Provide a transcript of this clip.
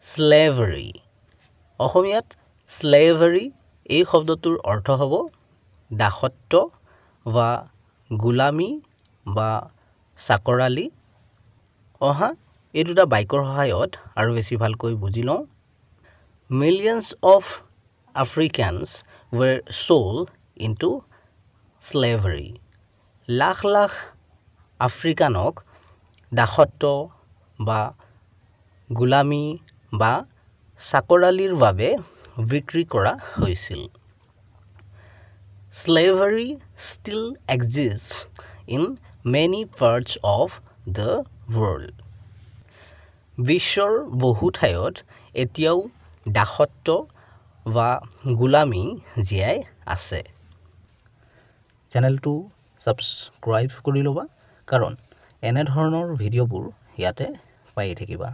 slavery অসমীয়াত slavery এই শব্দটোৰ অৰ্থ হ'ব দাসত্ব বা গোলামী বা চাকৰালী অহা এই দুটা বাক্যৰ সহায়ত আৰু বেছি ভালকৈ বুজি লওঁ Millions of Africans were sold into slavery lakh lakh আফ্ৰিকানক দাসত্ব বা গোলামী বা চাকৰালীৰ বাবে বিক্ৰী কৰা হৈছিল Slavery still exists in many parts of the world বিশ্বৰ বহু ঠাইত এতিয়াও দাসত্ব বা গোলামী জীয়াই আছে চেনেলটো সাবস্ক্ৰাইব কৰি ল'বা কাৰণ এনে ধৰণৰ ভিডিঅ'বোৰ ইয়াতে পাই থাকিবা